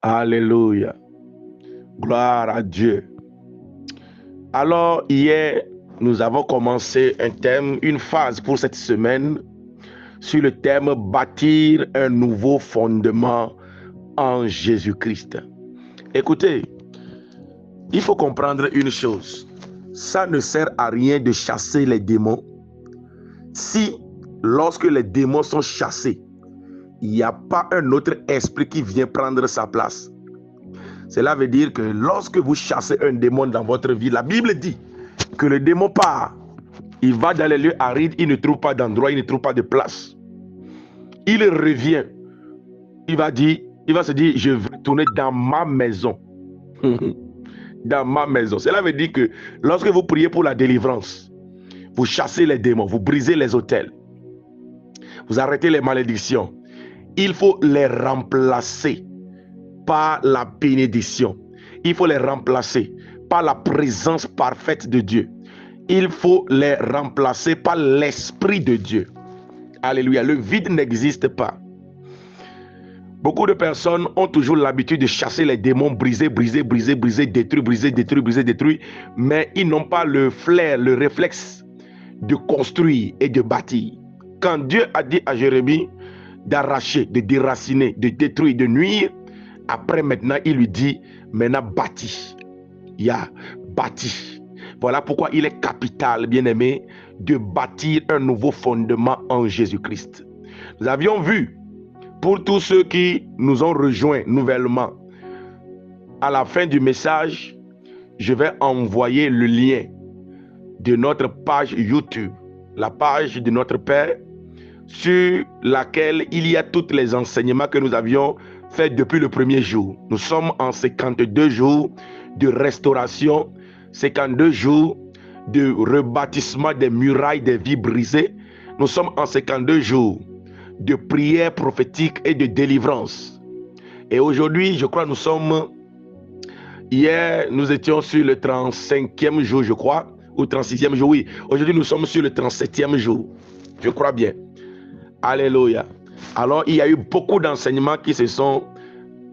Alléluia. Gloire à Dieu. Alors, hier, nous avons commencé un thème, une phase pour cette semaine sur le thème bâtir un nouveau fondement en Jésus-Christ. Écoutez, il faut comprendre une chose. Ça ne sert à rien de chasser les démons si, lorsque les démons sont chassés, il n'y a pas un autre esprit qui vient prendre sa place. Cela veut dire que lorsque vous chassez un démon dans votre vie, la Bible dit que le démon part. Il va dans les lieux arides, il ne trouve pas d'endroit, il ne trouve pas de place. Il revient. Il va se dire, je vais retourner dans ma maison. Dans ma maison. Cela veut dire que lorsque vous priez pour la délivrance, vous chassez les démons, vous brisez les autels, vous arrêtez les malédictions. Il faut les remplacer par la bénédiction. Il faut les remplacer par la présence parfaite de Dieu. Il faut les remplacer par l'Esprit de Dieu. Alléluia. Le vide n'existe pas. Beaucoup de personnes ont toujours l'habitude de chasser les démons, briser, détruire, mais ils n'ont pas le flair, le réflexe de construire et de bâtir. Quand Dieu a dit à Jérémie d'arracher, de déraciner, de détruire, de nuire, après maintenant, il lui dit, maintenant bâtis. Bâti. Voilà pourquoi il est capital, bien-aimé, de bâtir un nouveau fondement en Jésus-Christ. Nous avions vu, pour tous ceux qui nous ont rejoints nouvellement, à la fin du message, je vais envoyer le lien de notre page YouTube, la page de notre Père, sur laquelle il y a tous les enseignements que nous avions faits depuis le premier jour. Nous sommes en 52 jours de restauration, 52 jours de rebâtissement des murailles des vies brisées. Nous sommes en 52 jours de prière prophétique et de délivrance. Et aujourd'hui, je crois, hier, nous étions sur le 35e jour, je crois, ou 36e jour, oui. Aujourd'hui, nous sommes sur le 37e jour. Je crois bien. Alléluia. Alors, il y a eu beaucoup d'enseignements qui se sont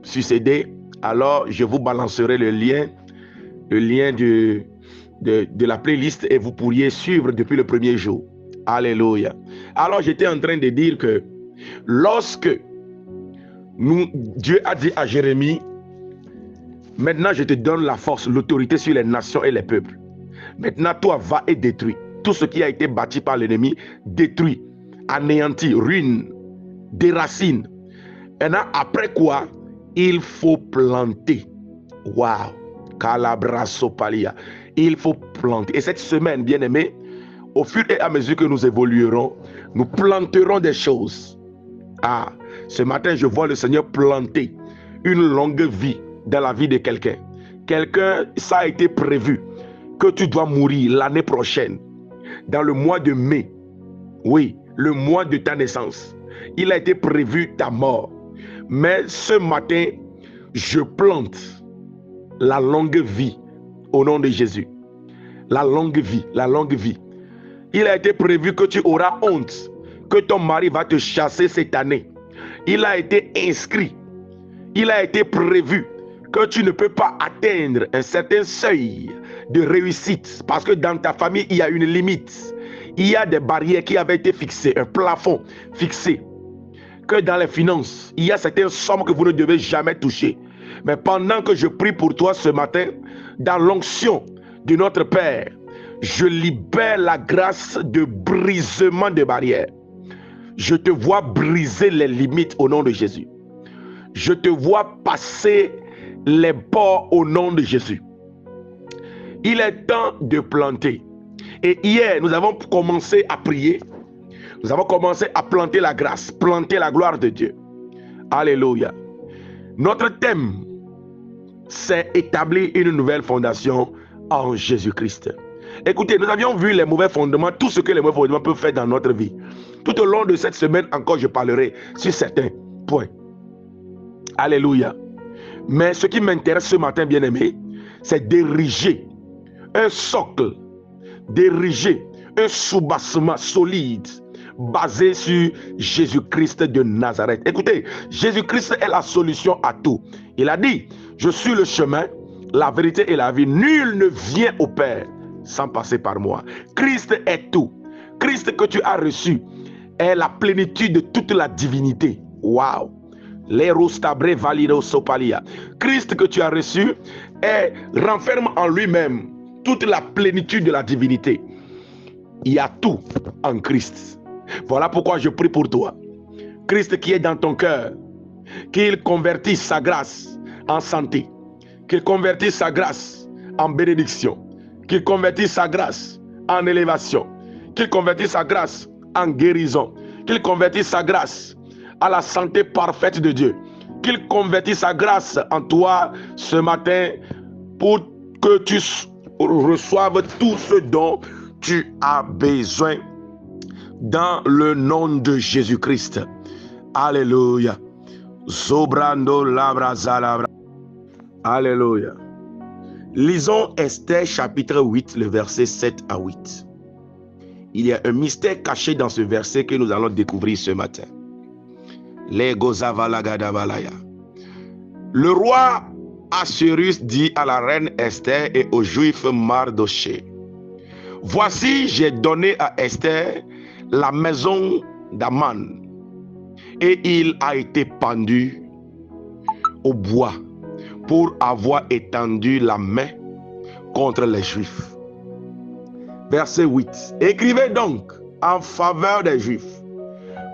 succédés. Alors, je vous balancerai le lien de la playlist et vous pourriez suivre depuis le premier jour. Alléluia. Alors, j'étais en train de dire que lorsque Dieu a dit à Jérémie, maintenant je te donne la force, l'autorité sur les nations et les peuples. Maintenant, toi, va et détruis tout ce qui a été bâti par l'ennemi, détruit, anéanti, ruine, déracine. Maintenant, après quoi, il faut planter. Waouh! Calabrasopalia. Il faut planter. Et cette semaine, bien aimé, au fur et à mesure que nous évoluerons, nous planterons des choses. Ah, ce matin, je vois le Seigneur planter une longue vie dans la vie de quelqu'un. Quelqu'un, ça a été prévu que tu dois mourir l'année prochaine, dans le mois de mai. Oui, le mois de ta naissance. Il a été prévu ta mort. Mais ce matin, je plante la longue vie au nom de Jésus. La longue vie, la longue vie. Il a été prévu que tu auras honte, que ton mari va te chasser cette année. Il a été inscrit, il a été prévu que tu ne peux pas atteindre un certain seuil de réussite parce que dans ta famille, il y a une limite. Il y a des barrières qui avaient été fixées, un plafond fixé. Que dans les finances, il y a certaines sommes que vous ne devez jamais toucher. Mais pendant que je prie pour toi ce matin, dans l'onction de notre Père, je libère la grâce de brisement de barrières. Je te vois briser les limites au nom de Jésus. Je te vois passer les bords au nom de Jésus. Il est temps de planter. Et hier, nous avons commencé à prier. Nous avons commencé à planter la grâce, planter la gloire de Dieu. Alléluia. Notre thème, c'est établir une nouvelle fondation en Jésus-Christ. Écoutez, nous avions vu les mauvais fondements, tout ce que les mauvais fondements peuvent faire dans notre vie. Tout au long de cette semaine, encore, je parlerai sur certains points. Alléluia. Mais ce qui m'intéresse ce matin, bien-aimé, c'est d'ériger un socle, d'ériger un soubassement solide, basé sur Jésus-Christ de Nazareth. Écoutez, Jésus-Christ est la solution à tout. Il a dit, je suis le chemin, la vérité et la vie. Nul ne vient au Père sans passer par moi. Christ est tout. Christ que tu as reçu est la plénitude de toute la divinité. Waouh! Christ que tu as reçu renferme en lui-même toute la plénitude de la divinité. Il y a tout en Christ. Voilà pourquoi je prie pour toi. Christ qui est dans ton cœur, qu'il convertisse sa grâce en santé, qu'il convertisse sa grâce en bénédiction, qu'il convertisse sa grâce en élévation, qu'il convertisse sa grâce en guérison, qu'il convertisse sa grâce à la santé parfaite de Dieu, qu'il convertisse sa grâce en toi ce matin pour que tu reçoives tout ce dont tu as besoin dans le nom de Jésus-Christ. Alléluia. Zobrando labra. Alléluia. Lisons Esther chapitre 8, le verset 7 à 8. Il y a un mystère caché dans ce verset que nous allons découvrir ce matin. Le roi Assuérus dit à la reine Esther et au juif Mardochée: voici, j'ai donné à Esther la maison d'Aman, et il a été pendu au bois pour avoir étendu la main contre les Juifs. Verset 8. Écrivez donc en faveur des Juifs,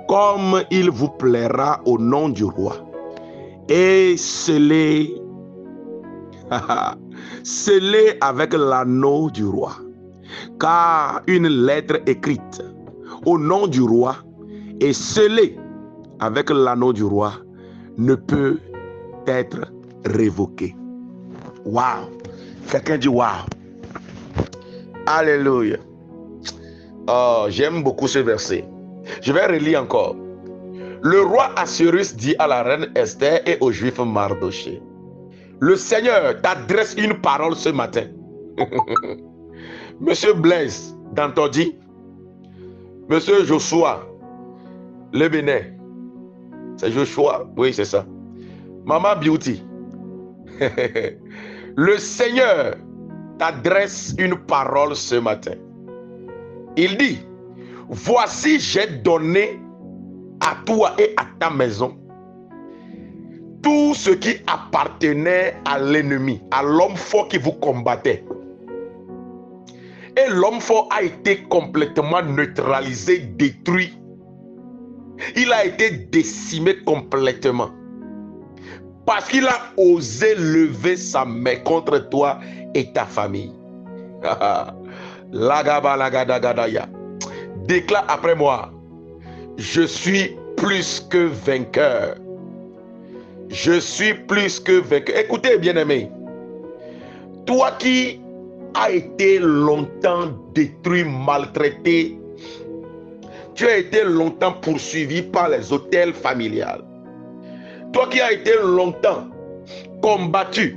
comme il vous plaira au nom du roi, et scellez avec l'anneau du roi, car une lettre écrite au nom du roi et scellée avec l'anneau du roi ne peut être révoquée. Waouh! Quelqu'un dit waouh! Alléluia! Oh, j'aime beaucoup ce verset. Je vais relire encore. Le roi Assuérus dit à la reine Esther et au juif Mardochée: le Seigneur t'adresse une parole ce matin. Monsieur Blaise d'Antodi, Monsieur Joshua, le Bénin. C'est Joshua, oui c'est ça. Maman Beauty. Le Seigneur t'adresse une parole ce matin. Il dit: voici, j'ai donné à toi et à ta maison tout ce qui appartenait à l'ennemi, à l'homme fort qui vous combattait. Et l'homme fort a été complètement neutralisé, détruit. Il a été décimé complètement. Parce qu'il a osé lever sa main contre toi et ta famille. Déclare après moi: je suis plus que vainqueur. Je suis plus que vainqueur. Écoutez, bien-aimés, toi qui as été longtemps détruit, maltraité, tu as été longtemps poursuivi par les autels familiales. Toi qui as été longtemps combattu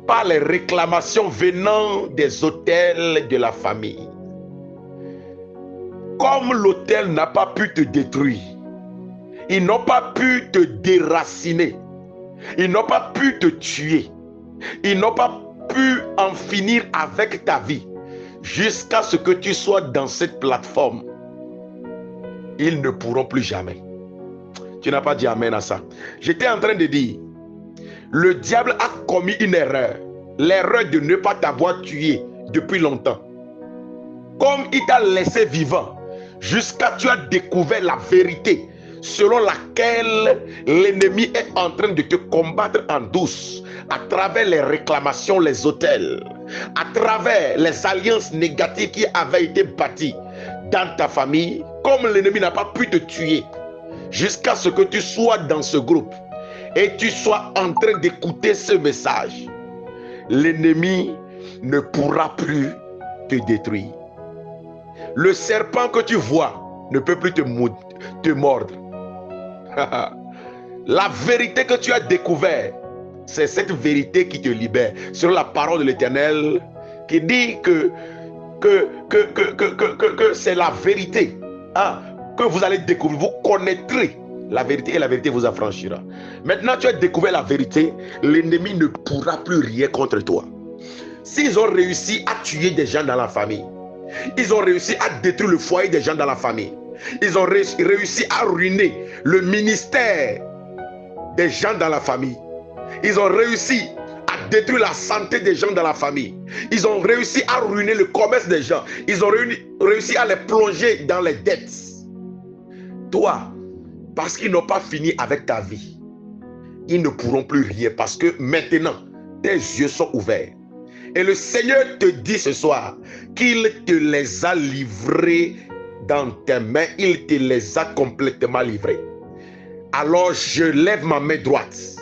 par les réclamations venant des autels de la famille. Comme l'autel n'a pas pu te détruire, ils n'ont pas pu te déraciner, ils n'ont pas pu te tuer, ils n'ont pas pu en finir avec ta vie jusqu'à ce que tu sois dans cette plateforme. Ils ne pourront plus jamais. Tu n'as pas dit amen à ça. J'étais en train de dire, le diable a commis une erreur, l'erreur de ne pas t'avoir tué depuis longtemps. Comme il t'a laissé vivant jusqu'à ce que tu as découvert la vérité selon laquelle l'ennemi est en train de te combattre en douce à travers les réclamations, les autels, à travers les alliances négatives qui avaient été bâties dans ta famille. Comme l'ennemi n'a pas pu te tuer jusqu'à ce que tu sois dans ce groupe et tu sois en train d'écouter ce message, l'ennemi ne pourra plus te détruire. Le serpent que tu vois ne peut plus te mordre. La vérité que tu as découvert, c'est cette vérité qui te libère. Sur la parole de l'Éternel qui dit que c'est la vérité que vous allez découvrir. Vous connaîtrez La vérité et la vérité vous affranchira. Maintenant, tu as découvert la vérité, l'ennemi ne pourra plus rien contre toi. S'ils ont réussi à tuer des gens dans la famille, ils ont réussi à détruire le foyer des gens dans la famille, ils ont réussi à ruiner le ministère des gens dans la famille, ils ont réussi à détruire la santé des gens dans la famille, ils ont réussi à ruiner le commerce des gens, ils ont réussi à les plonger dans les dettes. Toi, parce qu'ils n'ont pas fini avec ta vie, ils ne pourront plus rien parce que maintenant, tes yeux sont ouverts. Et le Seigneur te dit ce soir qu'il te les a livrés dans tes mains, il te les a complètement livrés. Alors je lève ma main droite,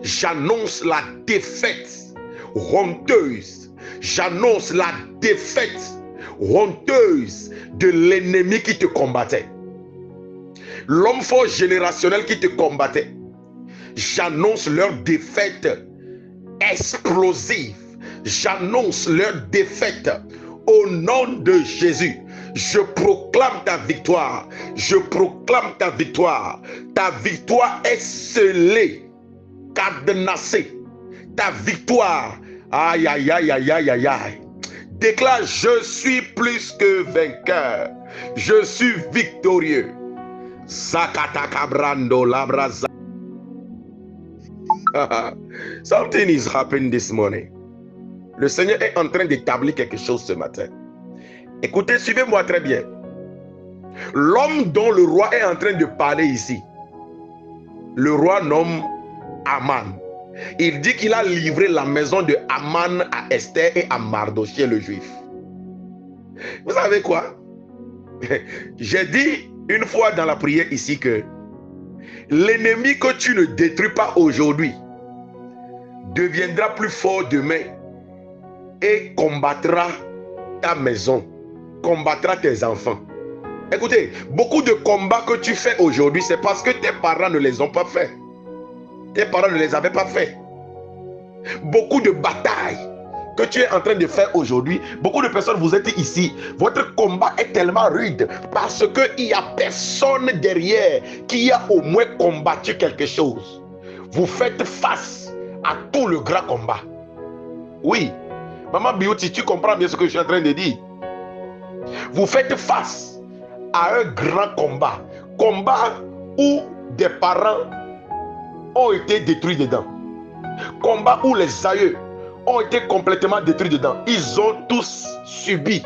j'annonce la défaite honteuse, j'annonce la défaite honteuse de l'ennemi qui te combattait. L'homme fort générationnel qui te combattait, j'annonce leur défaite explosive. J'annonce leur défaite au nom de Jésus. Je proclame ta victoire. Je proclame ta victoire. Ta victoire est scellée, cadenassée. Ta victoire, aïe, aïe, aïe, aïe, aïe, aïe, aïe. Déclare, je suis plus que vainqueur. Je suis victorieux. Sakatakabrando labraza. Something is happening this morning. Le Seigneur est en train d'établir quelque chose ce matin. Écoutez, suivez-moi très bien. L'homme dont le roi est en train de parler ici, le roi nomme Aman. Il dit qu'il a livré la maison de Aman à Esther et à Mardochée le juif. Vous savez quoi? J'ai dit une fois dans la prière ici que l'ennemi que tu ne détruis pas aujourd'hui deviendra plus fort demain et combattra ta maison, combattra tes enfants. Écoutez, beaucoup de combats que tu fais aujourd'hui, c'est parce que tes parents ne les ont pas fait. Tes parents ne les avaient pas fait. Beaucoup de batailles que tu es en train de faire aujourd'hui, beaucoup de personnes, vous êtes ici, votre combat est tellement rude parce qu'il n'y a personne derrière qui a au moins combattu quelque chose. Vous faites face à tout le grand combat. Oui, Maman Beauty, tu comprends bien ce que je suis en train de dire. Vous faites face à un grand combat. Combat où des parents ont été détruits dedans. Combat où les aïeux ont été complètement détruits dedans. Ils ont tous subi.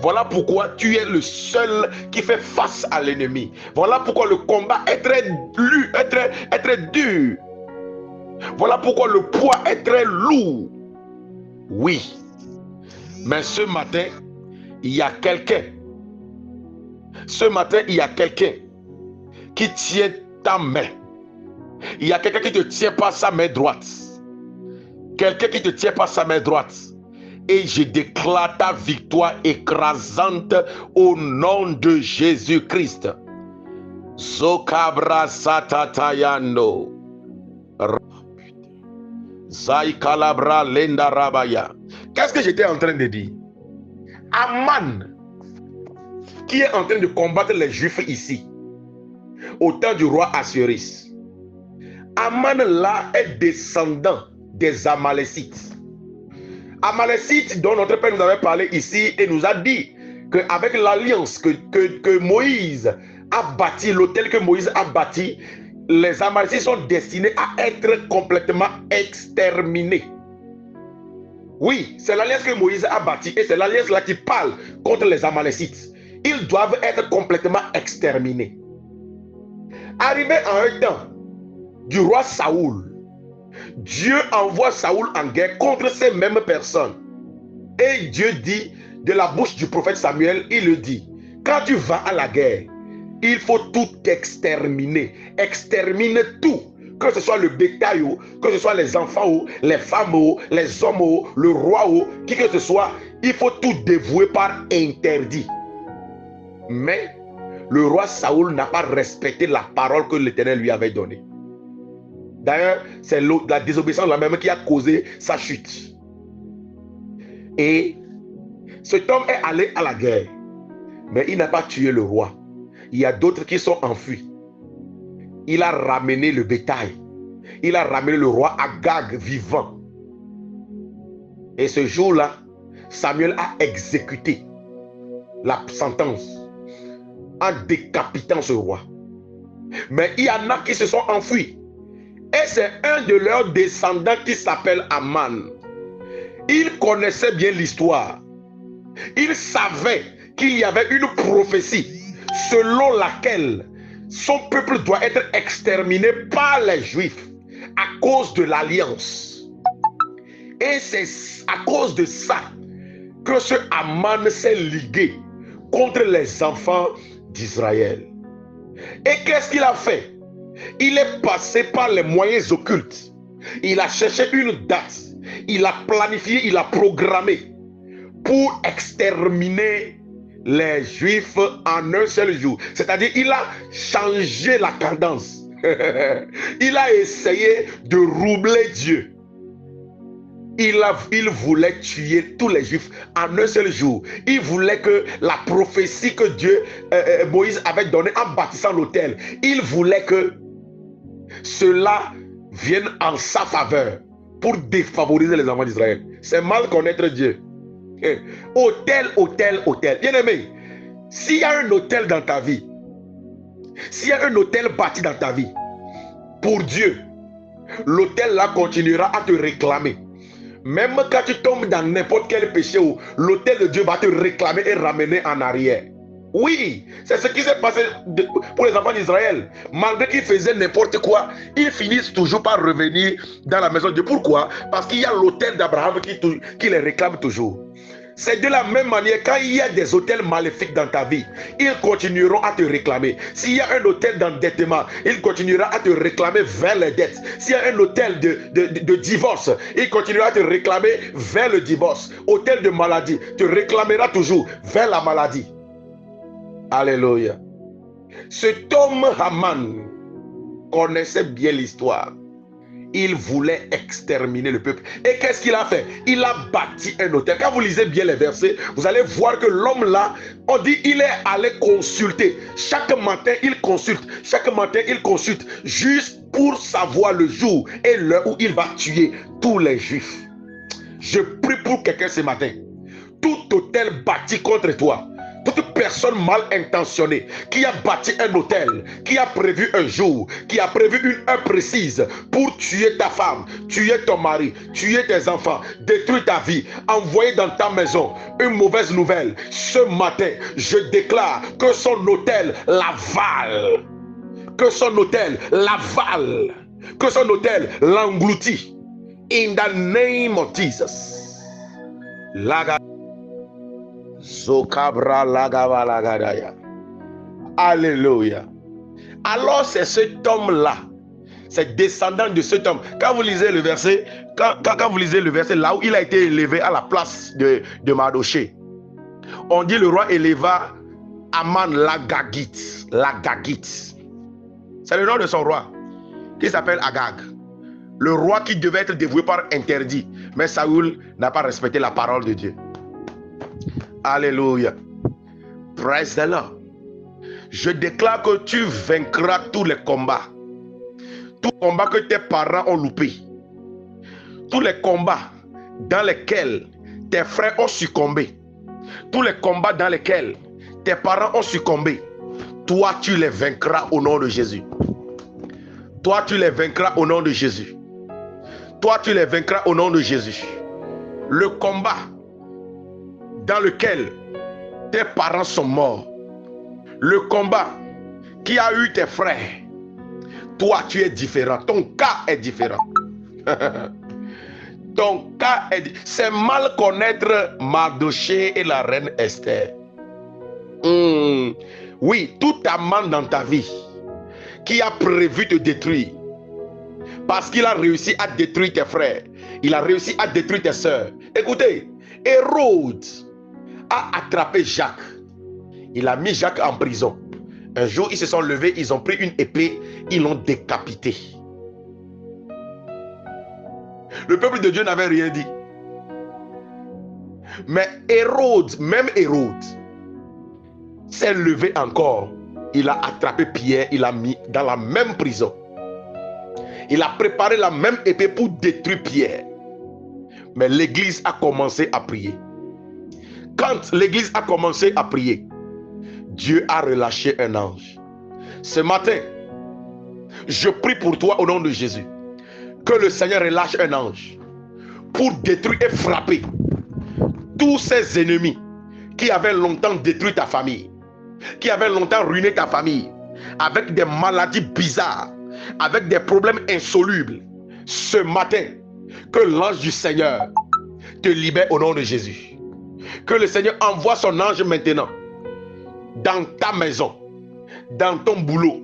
Voilà pourquoi tu es le seul qui fait face à l'ennemi. Voilà pourquoi le combat est très dur. Voilà pourquoi le poids est très lourd. Oui. Mais ce matin, il y a quelqu'un. Ce matin, il y a quelqu'un qui tient ta main. Il y a quelqu'un qui ne te tient pas sa main droite. Quelqu'un qui ne te tient pas sa main droite. Et je déclare ta victoire écrasante au nom de Jésus-Christ. Zokabra satatayano. Zaikalabra lenda rabaya. Qu'est-ce que j'étais en train de dire? Aman, qui est en train de combattre les Juifs ici, au temps du roi Assuérus. Aman là est descendant des Amalécites. Amalécites dont notre père nous avait parlé ici et nous a dit qu'avec l'alliance que Moïse a bâti, l'autel que Moïse a bâti, les Amalécites sont destinés à être complètement exterminés. Oui, c'est l'alliance que Moïse a bâtie et c'est l'alliance là qui parle contre les Amalécites. Ils doivent être complètement exterminés. Arrivé à un temps du roi Saoul, Dieu envoie Saoul en guerre contre ces mêmes personnes. Et Dieu dit, de la bouche du prophète Samuel, il le dit, quand tu vas à la guerre, il faut tout exterminer. Extermine tout. Que ce soit le bétail, que ce soit les enfants, les femmes, les hommes, le roi, qui que ce soit, il faut tout dévouer par interdit. Mais le roi Saoul n'a pas respecté la parole que l'Éternel lui avait donnée. D'ailleurs, c'est la désobéissance la même qui a causé sa chute. Et cet homme est allé à la guerre, mais il n'a pas tué le roi. Il y a d'autres qui sont enfuis. il a ramené le bétail. Il a ramené le roi Agag vivant. Et ce jour-là, Samuel a exécuté la sentence en décapitant ce roi. Mais il y en a qui se sont enfuis. Et c'est un de leurs descendants qui s'appelle Aman. Il connaissait bien l'histoire. Il savait qu'il y avait une prophétie selon laquelle son peuple doit être exterminé par les Juifs à cause de l'alliance. Et c'est à cause de ça que ce Aman s'est ligué contre les enfants d'Israël. Et qu'est-ce qu'il a fait? Il est passé par les moyens occultes. Il a cherché une date. Il a planifié, il a programmé pour exterminer les Juifs en un seul jour. C'est-à-dire, il a changé la cadence. Il a essayé de roubler Dieu. Il voulait tuer tous les Juifs en un seul jour. Il voulait que la prophétie que Moïse avait donnée en bâtissant l'autel, il voulait que cela vienne en sa faveur pour défavoriser les enfants d'Israël. C'est mal connaître Dieu. Autel, autel, autel. Bien aimé, s'il y a un autel dans ta vie, s'il y a un autel bâti dans ta vie, pour Dieu, l'autel là continuera à te réclamer. Même quand tu tombes dans n'importe quel péché, l'autel de Dieu va te réclamer et ramener en arrière. Oui, c'est ce qui s'est passé pour les enfants d'Israël. Malgré qu'ils faisaient n'importe quoi, ils finissent toujours par revenir dans la maison de Dieu. Pourquoi? Parce qu'il y a l'autel d'Abraham qui les réclame toujours. C'est de la même manière, quand il y a des autels maléfiques dans ta vie, ils continueront à te réclamer. S'il y a un autel d'endettement, il continuera à te réclamer vers les dettes. S'il y a un autel de divorce, il continuera à te réclamer vers le divorce. Autel de maladie, te réclamera toujours vers la maladie. Alléluia. Cet homme Haman connaissait bien l'histoire. Il voulait exterminer le peuple. Et qu'est-ce qu'il a fait? Il a bâti un autel. Quand vous lisez bien les versets, vous allez voir que l'homme là, on dit il est allé consulter. Chaque matin, il consulte. Chaque matin, il consulte. Juste pour savoir le jour et l'heure où il va tuer tous les Juifs. Je prie pour quelqu'un ce matin. Tout autel bâti contre toi, toute personne mal intentionnée qui a bâti un hôtel, qui a prévu un jour, qui a prévu une heure précise pour tuer ta femme, tuer ton mari, tuer tes enfants, détruire ta vie, envoyer dans ta maison une mauvaise nouvelle. Ce matin, je déclare que son hôtel l'avale, que son hôtel l'avale, que son hôtel l'engloutit. In the name of Jesus. Alléluia. Alors c'est cet homme-là, c'est descendant de cet homme. Quand vous lisez le verset, quand vous lisez le verset, là où il a été élevé à la place de Mardoché, on dit le roi éleva Aman l'Agagite. L'Agagite. C'est le nom de son roi, qui s'appelle Agag. Le roi qui devait être dévoué par interdit. Mais Saoul n'a pas respecté la parole de Dieu. Alléluia. Praise the Lord. Je déclare que tu vaincras tous les combats. Tous les combats que tes parents ont loupés. Tous les combats dans lesquels tes frères ont succombé. Tous les combats dans lesquels tes parents ont succombé. Toi, tu les vaincras au nom de Jésus. Toi, tu les vaincras au nom de Jésus. Toi, tu les vaincras au nom de Jésus. Le combat dans lequel tes parents sont morts, le combat qui a eu tes frères, toi tu es différent, ton cas est différent. Ton cas est... C'est mal connaître Mardoché et la reine Esther. Oui, tout amant dans ta vie qui a prévu te détruire, parce qu'il a réussi à détruire tes frères, il a réussi à détruire tes soeurs. Écoutez, Hérode a attrapé Jacques. Il a mis Jacques en prison. Un jour, ils se sont levés, ils ont pris une épée, ils l'ont décapité. Le peuple de Dieu n'avait rien dit. Mais Hérode, même Hérode, s'est levé encore il a attrapé Pierre, il l'a mis dans la même prison. Il a préparé la même épée pour détruire Pierre. Mais l'église a commencé à prier. Quand l'église a commencé à prier, Dieu a relâché un ange. Ce matin, je prie pour toi au nom de Jésus. Que le Seigneur relâche un ange pour détruire et frapper tous ces ennemis qui avaient longtemps détruit ta famille, qui avaient longtemps ruiné ta famille, avec des maladies bizarres, avec des problèmes insolubles. Ce matin, que l'ange du Seigneur te libère au nom de Jésus. Que le Seigneur envoie son ange maintenant dans ta maison, dans ton boulot,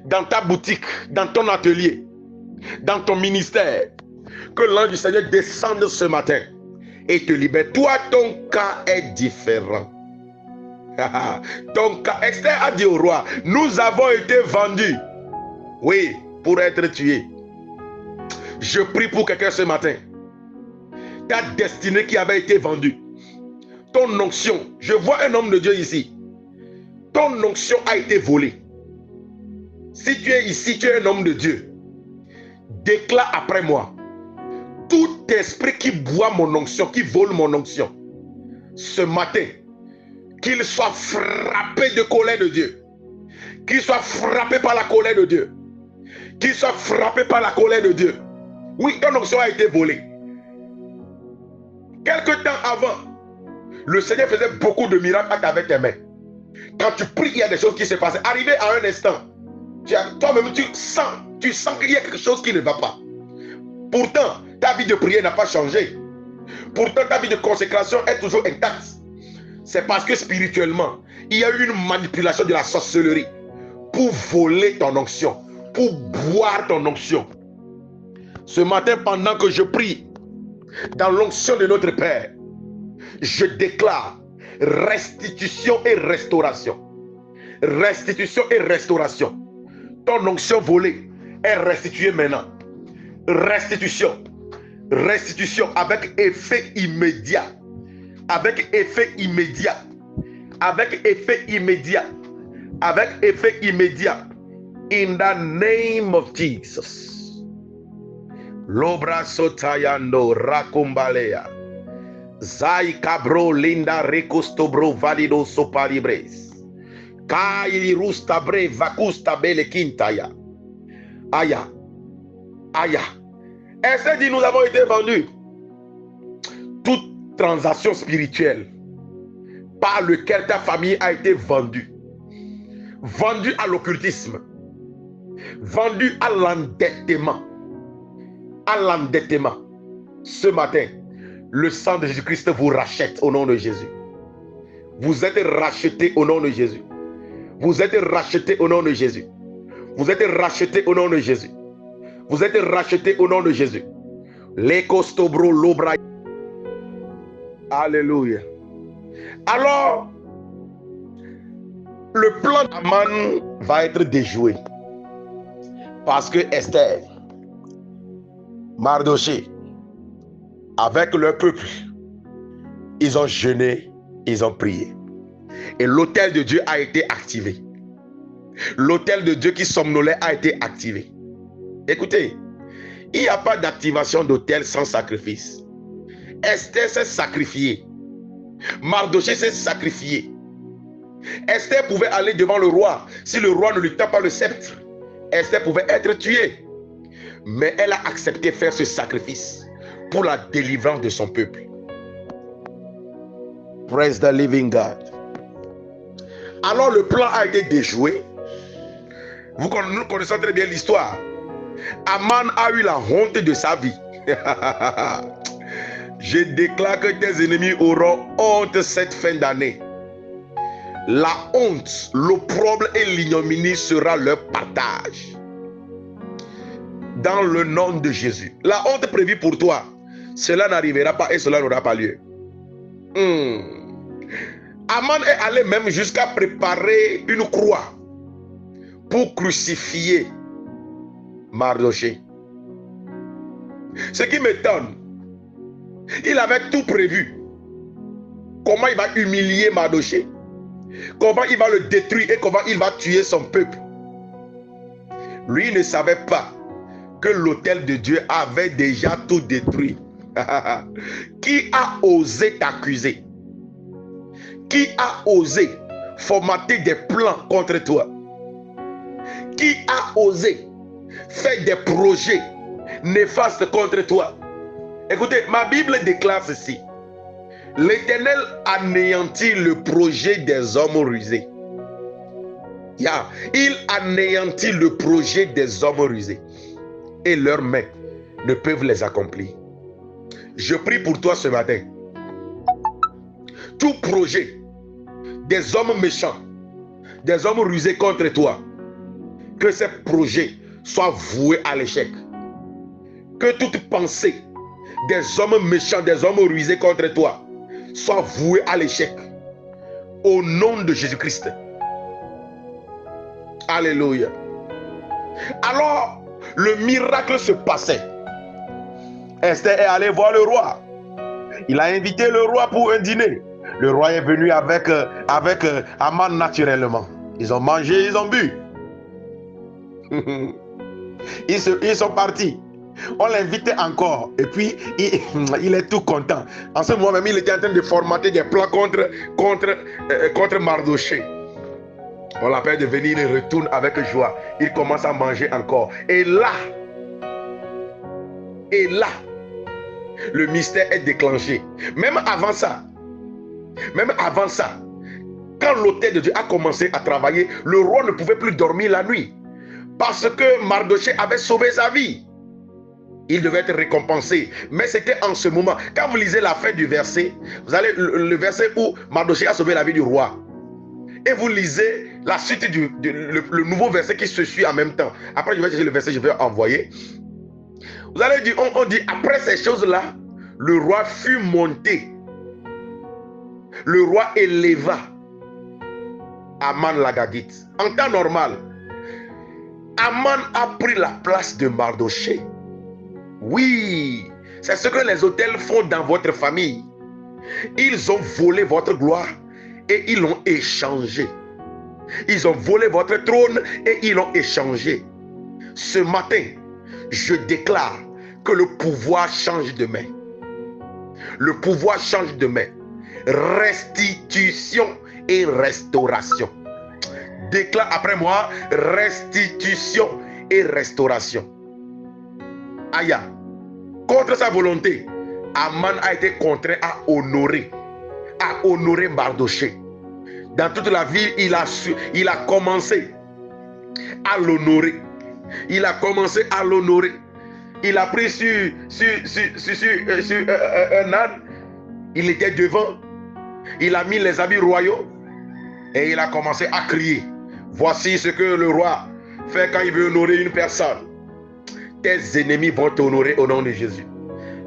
dans ta boutique, dans ton atelier, dans ton ministère. Que l'ange du Seigneur descende ce matin et te libère. Toi, ton cas est différent. Ton cas, Esther a dit au roi, nous avons été vendus, oui, pour être tués. Je prie pour quelqu'un ce matin. Ta destinée qui avait été vendue, ton onction, je vois un homme de Dieu ici, ton onction a été volée. Si tu es ici, tu es un homme de Dieu, déclare après moi, tout esprit qui boit mon onction, qui vole mon onction, ce matin, qu'il soit frappé de colère de Dieu, qu'il soit frappé par la colère de Dieu, qu'il soit frappé par la colère de Dieu. Oui, ton onction a été volée. Quelque temps avant, le Seigneur faisait beaucoup de miracles avec tes mains. Quand tu pries, il y a des choses qui se passent. Arrivé à un instant, toi-même tu sens qu'il y a quelque chose qui ne va pas. Pourtant, ta vie de prière n'a pas changé. Pourtant, ta vie de consécration est toujours intacte. C'est parce que spirituellement, il y a eu une manipulation de la sorcellerie pour voler ton onction, pour boire ton onction. Ce matin, pendant que je prie dans l'onction de notre Père, je déclare restitution et restauration. Restitution et restauration. Ton onction volée est restituée maintenant. Restitution. Restitution avec effet immédiat. Avec effet immédiat. Avec effet immédiat. Avec effet immédiat. In the name of Jesus. Lobra sotayando rakumbalea. Zai cabro linda recostobro valido soparibres. Kai rusta bre vacusta bele quintaya. Aya. Aya. Esther dit, nous avons été vendus. Toute transaction spirituelle par lequel ta famille a été vendue. Vendue à l'occultisme. Vendue à l'endettement. À l'endettement. Ce matin, le sang de Jésus-Christ vous rachète au nom de Jésus. Vous êtes rachetés au nom de Jésus. Vous êtes rachetés au nom de Jésus. Vous êtes rachetés au nom de Jésus. Vous êtes rachetés au nom de Jésus. L'Ekostobro l'obra. Alléluia. Alors, le plan d'Aman va être déjoué. Parce que Esther, Mardoché, avec leur peuple, ils ont jeûné, ils ont prié. Et l'autel de Dieu a été activé. L'autel de Dieu qui somnolait a été activé. Écoutez, il n'y a pas d'activation d'autel sans sacrifice. Esther s'est sacrifiée. Mardoché s'est sacrifié. Esther pouvait aller devant le roi. Si le roi ne lui tend pas le sceptre, Esther pouvait être tuée. Mais elle a accepté de faire ce sacrifice pour la délivrance de son peuple. Praise the living God. Alors le plan a été déjoué. Nous connaissons très bien l'histoire. Aman a eu la honte de sa vie. Je déclare que tes ennemis auront honte cette fin d'année. La honte, l'opprobre et l'ignominie sera leur partage. Dans le nom de Jésus. La honte prévue pour toi, cela n'arrivera pas et cela n'aura pas lieu. Aman est allé même jusqu'à préparer une croix pour crucifier Mardoché. Ce qui m'étonne, il avait tout prévu. Comment il va humilier Mardoché? comment il va le détruire et comment il va tuer son peuple. Lui ne savait pas que l'autel de Dieu avait déjà tout détruit. Qui a osé t'accuser? Qui a osé formater des plans contre toi? Qui a osé faire des projets néfastes contre toi? Écoutez, ma Bible déclare ceci. L'Éternel anéantit le projet des hommes rusés. Il anéantit le projet des hommes rusés. Et leurs mains ne peuvent les accomplir. Je prie pour toi ce matin. Tout projet des hommes méchants, des hommes rusés contre toi, que ces projets soient voués à l'échec. Que toute pensée des hommes méchants, des hommes rusés contre toi, soit vouée à l'échec. Au nom de Jésus-Christ. Alléluia. Alors, le miracle se passait. Esther est allée voir le roi. Il a invité le roi pour un dîner. Le roi est venu avec Aman naturellement. Ils ont mangé, ils ont bu. Ils sont partis. On l'invitait encore. Et puis, il est tout content. En ce moment même, il était en train de formater des plans contre Mardochée. On l'appelle de venir, il retourne avec joie. Il commence à manger encore. Et là, le mystère est déclenché. Même avant ça, quand l'autel de Dieu a commencé à travailler, le roi ne pouvait plus dormir la nuit. Parce que Mardochée avait sauvé sa vie. Il devait être récompensé. Mais c'était en ce moment. Quand vous lisez la fin du verset, vous allez le verset où Mardochée a sauvé la vie du roi. Et vous lisez la suite le nouveau verset qui se suit en même temps. Après, je vais chercher le verset, je vais envoyer. Vous allez dire, on dit, après ces choses-là, le roi fut monté. Le roi éleva Aman l'Agagite. En temps normal, Aman a pris la place de Mardochée. Oui, c'est ce que les autels font dans votre famille. Ils ont volé votre gloire et ils l'ont échangé. Ils ont volé votre trône et ils l'ont échangé. Ce matin, je déclare que le pouvoir change de main. Le pouvoir change de main. Restitution et restauration. Déclare après moi, restitution et restauration. Aya, contre sa volonté, Aman a été contraint à honorer Mardochée. Dans toute la ville, il a commencé à l'honorer. Il a commencé à l'honorer. Il a pris sur un âne. Il était devant. Il a mis les habits royaux. Et il a commencé à crier. Voici ce que le roi fait quand il veut honorer une personne. Tes ennemis vont t'honorer au nom de Jésus.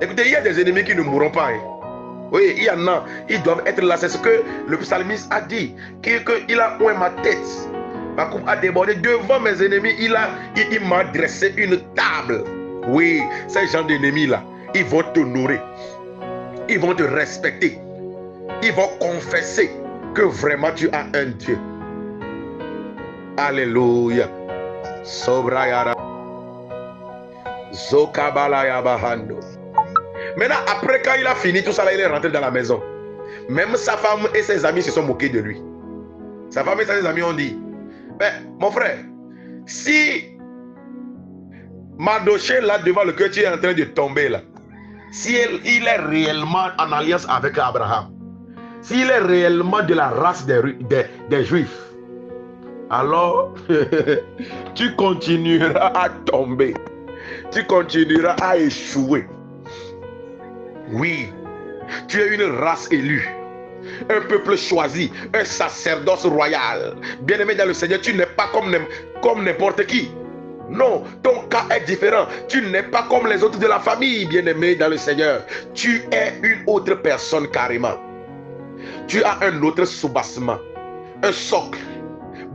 Écoutez, il y a des ennemis qui ne mourront pas. Hein. Oui, il y en a. Ils doivent être là. C'est ce que le psalmiste a dit. Qu'il a oint ma tête. Ma coupe a débordé. Devant mes ennemis, il m'a dressé une table. Oui, ces gens d'ennemis-là, ils vont t'honorer. Ils vont te respecter. Ils vont confesser que vraiment tu as un Dieu. Alléluia. Sobrayara. Zokabalaya bahando. Maintenant, après, quand il a fini tout ça, là, il est rentré dans la maison. Même sa femme et ses amis se sont moqués de lui. Sa femme et ses amis ont dit, mais mon frère, si Mardochée, là, devant le cœur, tu es en train de tomber, là, si il est réellement en alliance avec Abraham, s'il est réellement de la race des Juifs, alors, tu continueras à tomber. Tu continueras à échouer. Oui, tu es une race élue, un peuple choisi, un sacerdoce royal. Bien-aimé dans le Seigneur, tu n'es pas comme n'importe qui. Non, ton cas est différent. Tu n'es pas comme les autres de la famille, bien-aimé dans le Seigneur. Tu es une autre personne carrément. Tu as un autre soubassement, un socle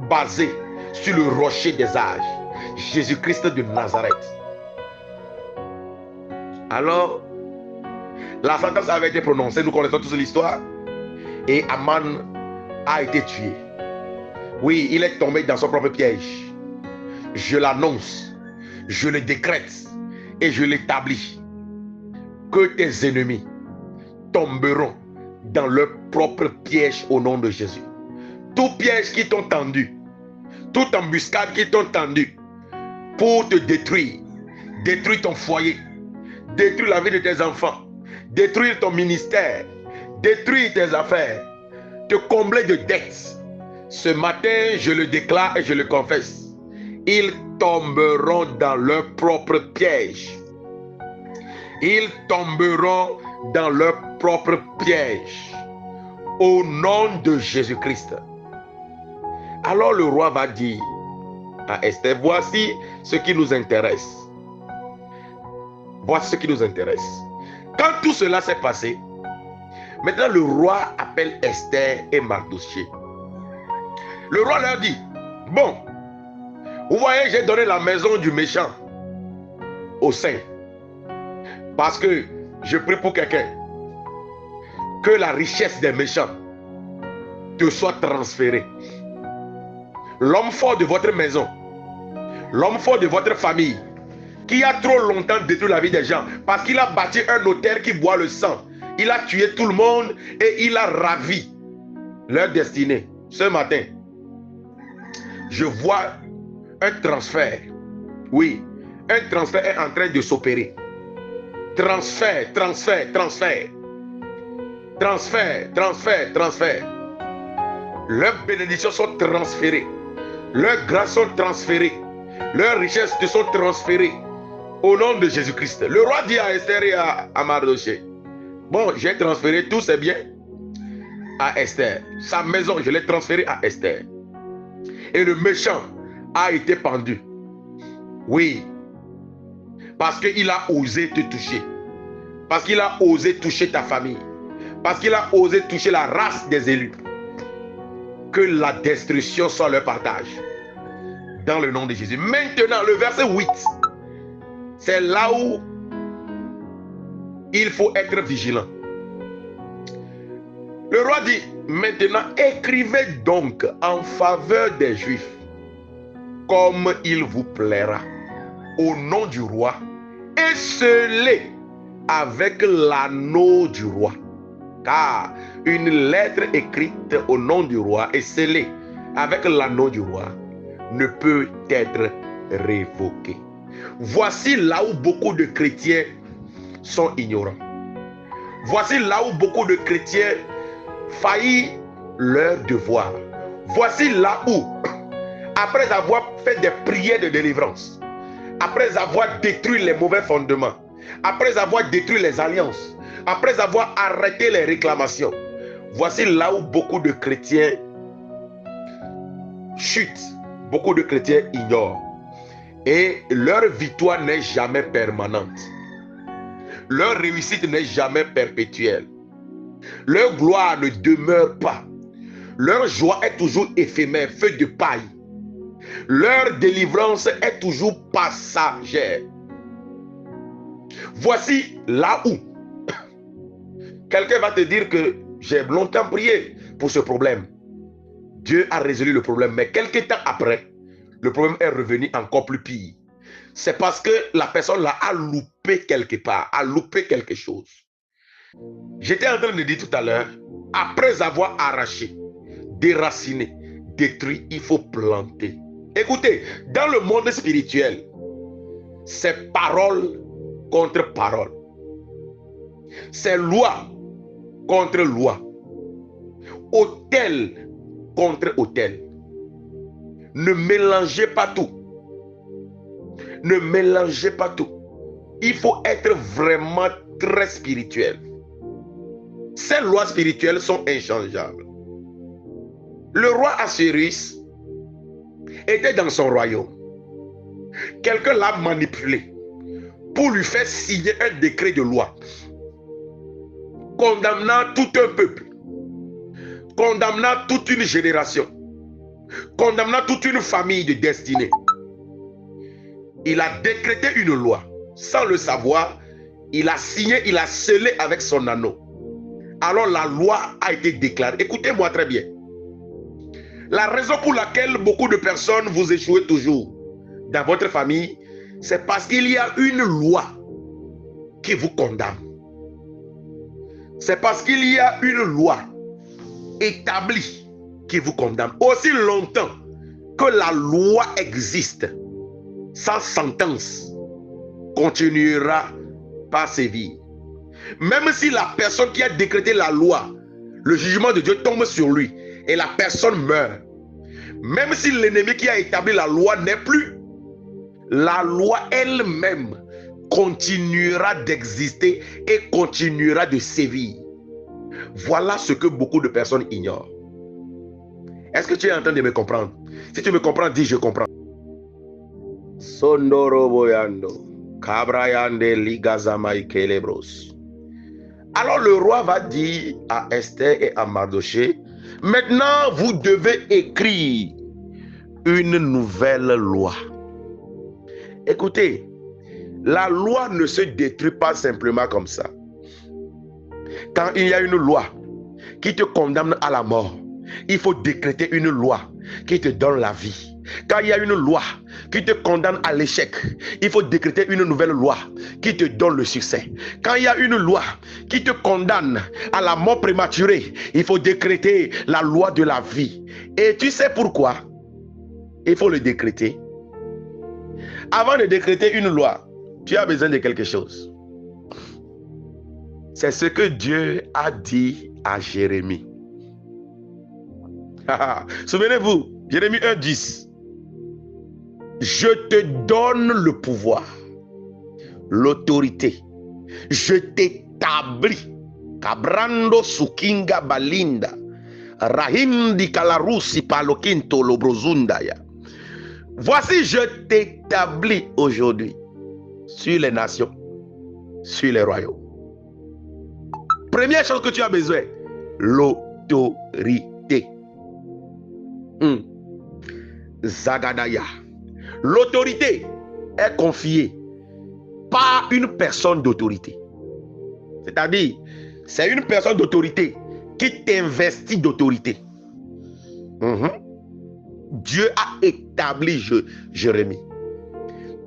basé sur le rocher des âges, Jésus-Christ de Nazareth. Alors, la sentence avait été prononcée, nous connaissons tous l'histoire. Et Aman a été tué. Oui, il est tombé dans son propre piège. Je l'annonce, je le décrète et je l'établis. Que tes ennemis tomberont dans leur propre piège au nom de Jésus. Tout piège qui t'ont tendu, toute embuscade qui t'ont tendu pour te détruire, détruire ton foyer, détruire la vie de tes enfants, détruire ton ministère, détruire tes affaires, te combler de dettes. Ce matin, je le déclare et je le confesse. Ils tomberont dans leur propre piège. Ils tomberont dans leur propre piège. Au nom de Jésus-Christ. Alors le roi va dire à Esther, voici ce qui nous intéresse. Voici ce qui nous intéresse. Quand tout cela s'est passé, maintenant le roi appelle Esther et Mardochée. Le roi leur dit, bon, vous voyez, j'ai donné la maison du méchant au saint. Parce que je prie pour quelqu'un. Que la richesse des méchants te soit transférée. L'homme fort de votre maison, l'homme fort de votre famille, qui a trop longtemps détruit la vie des gens, parce qu'il a bâti un autel qui boit le sang. Il a tué tout le monde et il a ravi leur destinée. Ce matin, je vois un transfert. Oui, un transfert est en train de s'opérer. Transfert, transfert, transfert. Transfert, transfert, transfert. Leurs bénédictions sont transférées. Leurs grâces sont transférées. Leurs richesses te sont transférées. Au nom de Jésus-Christ. Le roi dit à Esther et à Mardochée, bon, j'ai transféré tous ses biens à Esther. Sa maison, je l'ai transférée à Esther. Et le méchant a été pendu. Oui. Parce qu'il a osé te toucher. Parce qu'il a osé toucher ta famille. Parce qu'il a osé toucher la race des élus. Que la destruction soit leur partage. Dans le nom de Jésus. Maintenant, le verset 8. C'est là où il faut être vigilant. Le roi dit, maintenant, écrivez donc en faveur des Juifs, comme il vous plaira, au nom du roi, et scellez avec l'anneau du roi. Car une lettre écrite au nom du roi et scellée avec l'anneau du roi ne peut être révoquée. Voici là où beaucoup de chrétiens sont ignorants. Voici là où beaucoup de chrétiens faillissent leur devoir. Voici là où, après avoir fait des prières de délivrance, après avoir détruit les mauvais fondements, après avoir détruit les alliances, après avoir arrêté les réclamations, voici là où beaucoup de chrétiens chutent, beaucoup de chrétiens ignorent. Et leur victoire n'est jamais permanente. Leur réussite n'est jamais perpétuelle. Leur gloire ne demeure pas. Leur joie est toujours éphémère, feu de paille. Leur délivrance est toujours passagère. Voici là où quelqu'un va te dire que j'ai longtemps prié pour ce problème. Dieu a résolu le problème, mais quelques temps après, le problème est revenu encore plus pire. C'est parce que la personne là a loupé quelque part, a loupé quelque chose. J'étais en train de dire tout à l'heure, après avoir arraché, déraciné, détruit, il faut planter. Écoutez, dans le monde spirituel, c'est parole contre parole. C'est loi contre loi. Autel contre autel. Ne mélangez pas tout. Ne mélangez pas tout. Il faut être vraiment très spirituel. Ces lois spirituelles sont inchangeables. Le roi Assyrus était dans son royaume. Quelqu'un l'a manipulé pour lui faire signer un décret de loi condamnant tout un peuple, condamnant toute une génération, condamnant toute une famille de destinée. Il a décrété une loi. Sans le savoir, il a signé, il a scellé avec son anneau. Alors la loi a été déclarée. Écoutez-moi très bien. La raison pour laquelle beaucoup de personnes vous échouez toujours dans votre famille, c'est parce qu'il y a une loi qui vous condamne. C'est parce qu'il y a une loi établie qui vous condamne. Aussi longtemps que la loi existe, sa sentence continuera par sévir. Même si la personne qui a décrété la loi, le jugement de Dieu tombe sur lui et la personne meurt, même si l'ennemi qui a établi la loi n'est plus, la loi elle-même continuera d'exister et continuera de sévir. Voilà ce que beaucoup de personnes ignorent. Est-ce que tu es en train de me comprendre? Si tu me comprends, dis je comprends. Sondoro boyando, kabrayande ligazamai kelebros. Alors le roi va dire à Esther et à Mardoché, maintenant vous devez écrire une nouvelle loi. Écoutez, la loi ne se détruit pas simplement comme ça. Quand il y a une loi qui te condamne à la mort, il faut décréter une loi qui te donne la vie. Quand il y a une loi qui te condamne à l'échec, il faut décréter une nouvelle loi qui te donne le succès. Quand il y a une loi qui te condamne à la mort prématurée, il faut décréter la loi de la vie. Et tu sais pourquoi il faut le décréter? Avant de décréter une loi, tu as besoin de quelque chose. C'est ce que Dieu a dit à Jérémie. Souvenez-vous, Jérémie 1:10. Je te donne le pouvoir, l'autorité. Je t'établis. Cabrando sukinga balinda. Rahindi kalarusi palokinto lobrozundaya. Voici, je t'établis aujourd'hui sur les nations, sur les royaumes. Première chose que tu as besoin, l'autorité. Zagadaya. L'autorité est confiée par une personne d'autorité. C'est-à-dire, c'est une personne d'autorité qui t'investit d'autorité. Dieu a établi Jérémie.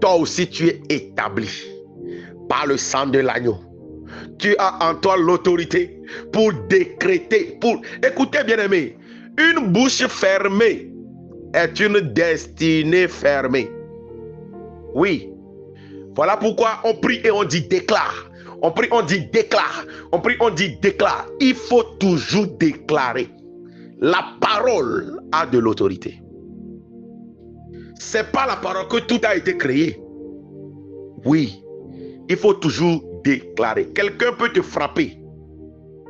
Toi aussi, tu es établi par le sang de l'agneau. Tu as en toi l'autorité pour décréter, pour... Écoutez, bien-aimés, une bouche fermée est une destinée fermée. Oui. Voilà pourquoi on prie et on dit déclare. On prie, on dit déclare. On prie, on dit déclare. Il faut toujours déclarer. La parole a de l'autorité. C'est pas la parole que tout a été créé. Oui. Il faut toujours déclarer. Quelqu'un peut te frapper.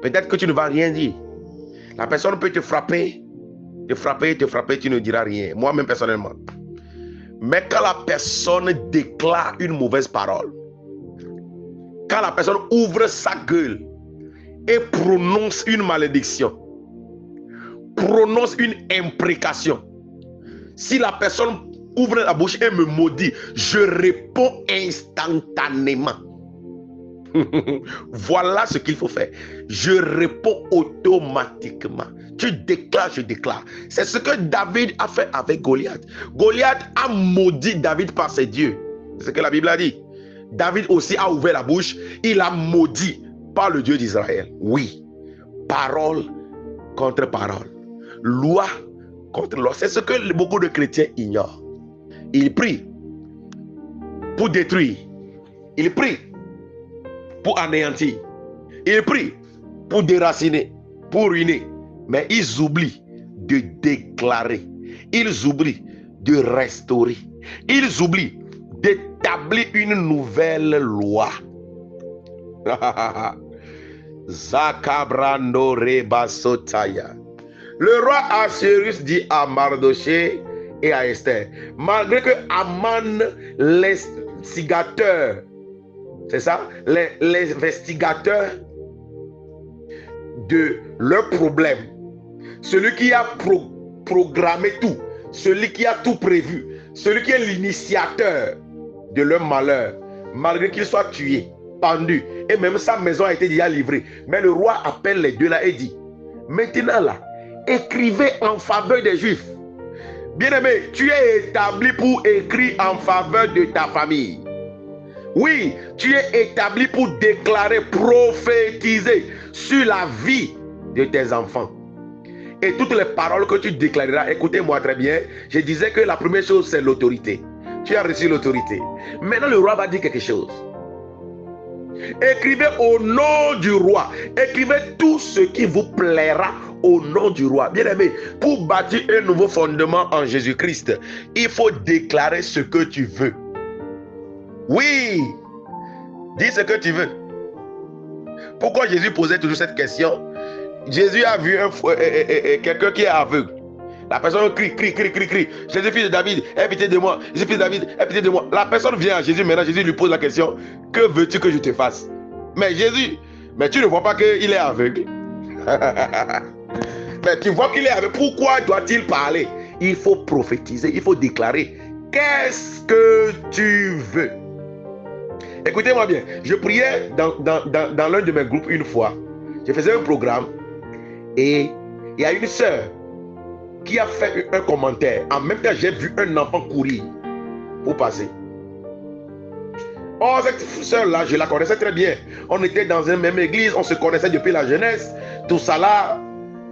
Peut-être que tu ne vas rien dire. La personne peut te frapper, tu ne diras rien. Moi-même personnellement. Mais quand la personne déclare une mauvaise parole, quand la personne ouvre sa gueule et prononce une malédiction, prononce une imprécation, si la personne ouvre la bouche et me maudit, je réponds instantanément. Voilà ce qu'il faut faire. Je réponds automatiquement. Tu déclares, je déclare. C'est ce que David a fait avec Goliath. Goliath a maudit David par ses dieux. C'est ce que la Bible a dit. David aussi a ouvert la bouche. Il a maudit par le Dieu d'Israël. Oui. Parole contre parole. Loi contre loi. C'est ce que beaucoup de chrétiens ignorent. Ils prient pour détruire. Ils prient pour anéantir. Ils prient pour déraciner, pour ruiner. Mais ils oublient de déclarer. Ils oublient de restaurer. Ils oublient d'établir une nouvelle loi. Zakabrando rebasotaya. Le roi Assuérus dit à Mardoché et à Esther, malgré que Aman, l'instigateur, c'est ça, l'investigateur de leur problème, celui qui a programmé tout, celui qui a tout prévu, celui qui est l'initiateur de leur malheur, malgré qu'il soit tué, pendu, et même sa maison a été déjà livrée. Mais le roi appelle les deux là et dit, maintenant là, écrivez en faveur des Juifs. Bien-aimé, tu es établi pour écrire en faveur de ta famille. Oui, tu es établi pour déclarer, prophétiser sur la vie de tes enfants. Et toutes les paroles que tu déclareras, écoutez-moi très bien, je disais que la première chose, c'est l'autorité. Tu as reçu l'autorité. Maintenant, le roi va dire quelque chose. Écrivez au nom du roi. Écrivez tout ce qui vous plaira au nom du roi. Bien-aimé, pour bâtir un nouveau fondement en Jésus-Christ, il faut déclarer ce que tu veux. Oui, dis ce que tu veux. Pourquoi Jésus posait toujours cette question? Jésus a vu quelqu'un qui est aveugle. La personne crie. Jésus, fils de David, aie pitié de moi. Jésus, fils de David, aie pitié de moi. La personne vient à Jésus maintenant. Jésus lui pose la question: que veux-tu que je te fasse? Mais Jésus, mais tu ne vois pas qu'il est aveugle? Mais tu vois qu'il est aveugle. Pourquoi doit-il parler? Il faut prophétiser, il faut déclarer. Qu'est-ce que tu veux? Écoutez-moi bien. Je priais dans l'un de mes groupes une fois. Je faisais un programme et il y a une sœur qui a fait un commentaire. En même temps, j'ai vu un enfant courir pour passer. Oh, cette sœur-là, je la connaissais très bien. On était dans une même église, on se connaissait depuis la jeunesse, tout ça là.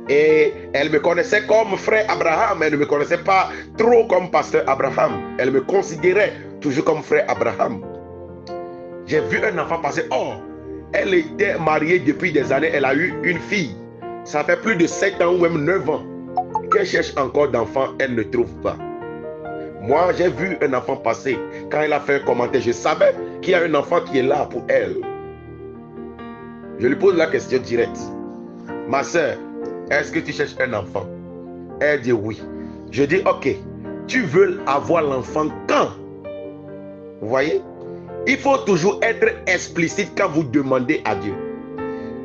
Et elle me connaissait comme frère Abraham. Elle ne me connaissait pas trop comme pasteur Abraham. Elle me considérait toujours comme frère Abraham. J'ai vu un enfant passer. Oh, elle était mariée depuis des années. Elle a eu une fille. Ça fait plus de 7 ans ou même 9 ans qu'elle cherche encore d'enfants. Elle ne trouve pas. Moi, j'ai vu un enfant passer. Quand elle a fait un commentaire, je savais qu'il y a un enfant qui est là pour elle. Je lui pose la question directe. Ma soeur, est-ce que tu cherches un enfant? Elle dit oui. Je dis ok. Tu veux avoir l'enfant quand? Vous voyez? Il faut toujours être explicite quand vous demandez à Dieu.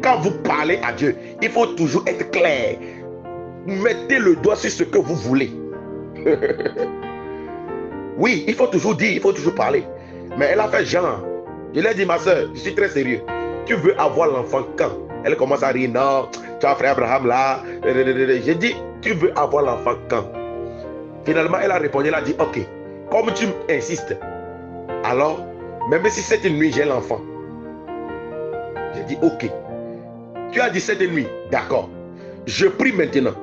Quand vous parlez à Dieu, il faut toujours être clair. Mettez le doigt sur ce que vous voulez. Oui, il faut toujours dire, il faut toujours parler. Mais elle a fait genre. Je lui ai dit, ma soeur, je suis très sérieux. Tu veux avoir l'enfant quand? Elle commence à rire. Non, tu as frère Abraham là. J'ai dit, tu veux avoir l'enfant quand? Finalement, elle a répondu, elle a dit, ok, comme tu insistes, alors, même si cette nuit j'ai l'enfant. J'ai dit, ok. Tu as dit cette nuit, d'accord. Je prie maintenant.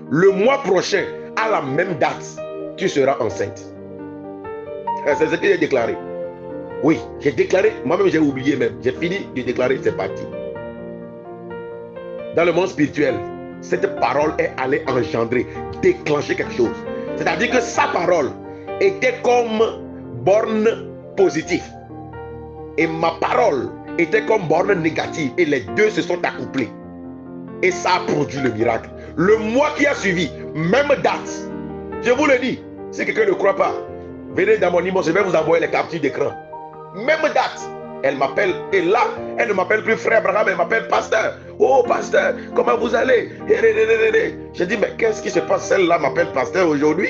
Le mois prochain, à la même date, tu seras enceinte. C'est ce que j'ai déclaré. Oui, j'ai déclaré. Moi-même, j'ai oublié même. J'ai fini de déclarer, c'est parti. Dans le monde spirituel, cette parole est allée engendrer, déclencher quelque chose. C'est-à-dire que sa parole était comme borne positive. Et ma parole était comme borne négative. Et les deux se sont accouplés. Et ça a produit le miracle. Le mois qui a suivi, même date. Je vous le dis, si quelqu'un ne croit pas, venez dans mon image, je vais vous envoyer les captures d'écran. Même date. Elle m'appelle, et là, elle ne m'appelle plus frère Abraham, elle m'appelle pasteur. Oh pasteur, comment vous allez? J'ai dit, mais qu'est-ce qui se passe? Celle-là m'appelle pasteur aujourd'hui.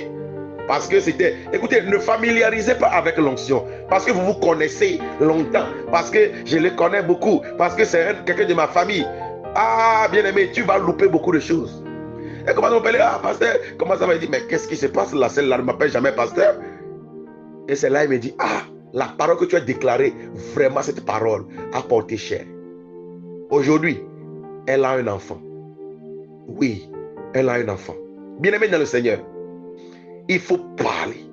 Parce que c'était... Écoutez, ne familiarisez pas avec l'onction. Parce que vous vous connaissez longtemps. Parce que je les connais beaucoup. Parce que c'est quelqu'un de ma famille. Ah, bien-aimé, tu vas louper beaucoup de choses. Et comment on m'appelle? Ah, pasteur, comment ça va? Il dit, mais qu'est-ce qui se passe là? Celle-là ne m'appelle jamais pasteur. Et celle-là, il me dit, ah, la parole que tu as déclarée, vraiment cette parole a porté cher. Aujourd'hui, elle a un enfant. Oui, elle a un enfant. Bien-aimé dans le Seigneur, il faut parler.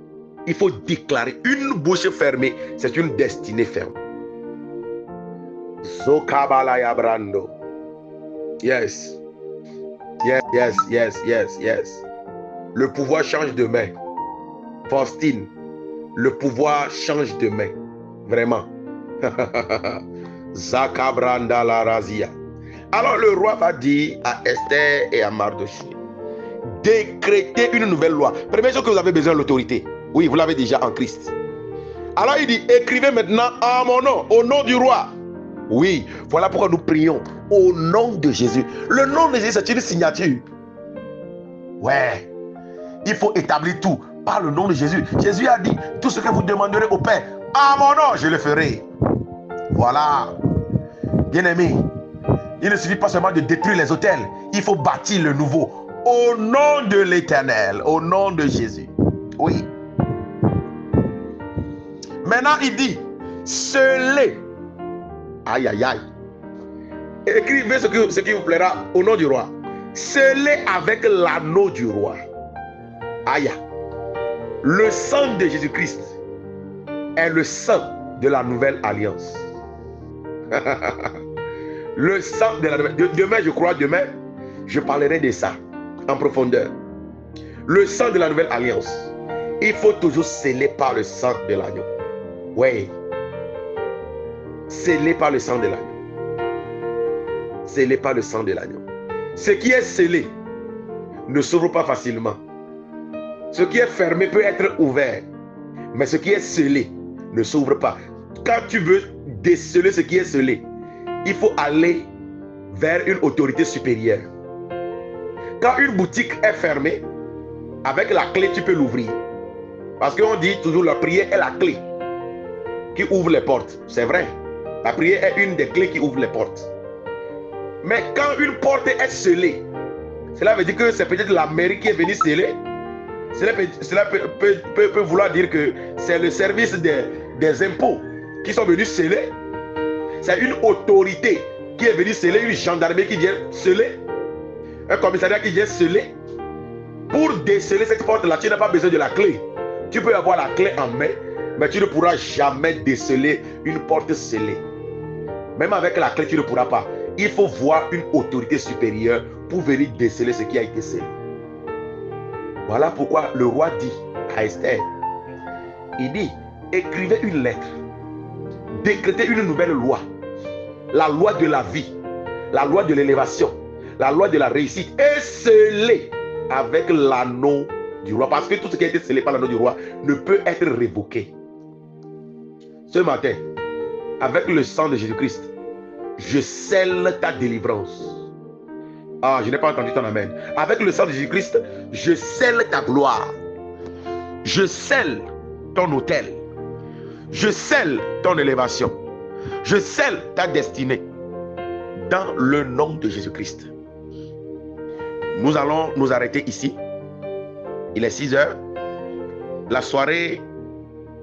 Il faut déclarer. Une bouche fermée, c'est une destinée fermée. Zokabalaya Brando. Yes. Yes. Le pouvoir change de main. Faustine, le pouvoir change de main. Vraiment. Zakabranda la razia. Alors le roi va dire à Esther et à Mardochée, décréter une nouvelle loi. Première chose que vous avez besoin de l'autorité. Oui, vous l'avez déjà en Christ. Alors il dit, écrivez maintenant en mon nom, au nom du roi. Oui, voilà pourquoi nous prions au nom de Jésus. Le nom de Jésus, c'est une signature. Ouais, il faut établir tout par le nom de Jésus. Jésus a dit, tout ce que vous demanderez au Père, en mon nom, je le ferai. Voilà. Bien-aimé, il ne suffit pas seulement de détruire les autels, il faut bâtir le nouveau Au nom de l'Éternel, au nom de Jésus. Oui. Maintenant, il dit, scellez. Aïe, aïe, aïe. Écrivez ce qui vous plaira au nom du roi. Scellez avec l'anneau du roi. Aïe. Le sang de Jésus-Christ est le sang de la nouvelle alliance. Le sang de la nouvelle. Demain, je crois, demain, je parlerai de ça en profondeur. Le sang de la nouvelle alliance. Il faut toujours sceller par le sang de l'agneau. Oui. Scellé par le sang de l'agneau. Scellé par le sang de l'agneau. Ce qui est scellé ne s'ouvre pas facilement. Ce qui est fermé peut être ouvert. Mais ce qui est scellé ne s'ouvre pas. Quand tu veux déceler ce qui est scellé, il faut aller vers une autorité supérieure. Quand une boutique est fermée, avec la clé, tu peux l'ouvrir. Parce qu'on dit toujours la prière est la clé qui ouvre les portes. C'est vrai. La prière est une des clés qui ouvre les portes. Mais quand une porte est scellée, cela veut dire que c'est peut-être la mairie qui est venue sceller. Cela peut vouloir dire que c'est le service des impôts qui sont venus sceller. C'est une autorité qui est venue sceller, une gendarmerie qui vient sceller, un commissariat qui vient sceller. Pour déceler cette porte-là, tu n'as pas besoin de la clé. Tu peux avoir la clé en main, mais tu ne pourras jamais déceler une porte scellée. Même avec la clé, tu ne pourras pas. Il faut voir une autorité supérieure pour venir déceler ce qui a été scellé. Voilà pourquoi le roi dit à Esther, il dit, écrivez une lettre, décrétez une nouvelle loi, la loi de la vie, la loi de l'élévation, la loi de la réussite, et scellez avec l'anneau du roi. Parce que tout ce qui a été scellé par l'anneau du roi ne peut être révoqué. Ce matin, avec le sang de Jésus-Christ, je scelle ta délivrance. Ah, je n'ai pas entendu ton amen. Avec le sang de Jésus-Christ, je scelle ta gloire. Je scelle ton autel. Je scelle ton élévation. Je scelle ta destinée. Dans le nom de Jésus-Christ. Nous allons nous arrêter ici. Il est 6 heures. La soirée,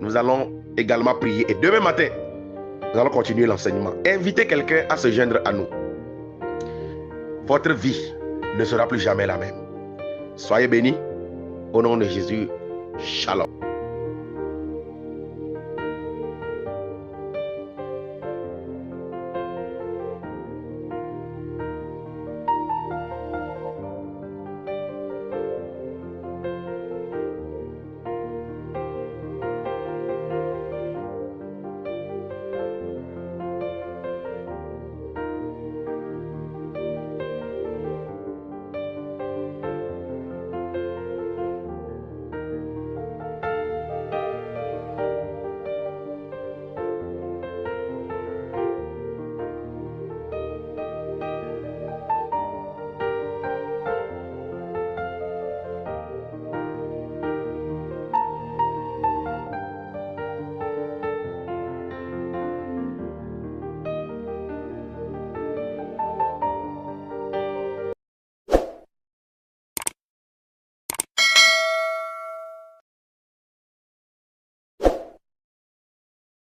nous allons également prier. Et demain matin, nous allons continuer l'enseignement. Invitez quelqu'un à se joindre à nous. Votre vie ne sera plus jamais la même. Soyez bénis. Au nom de Jésus, shalom.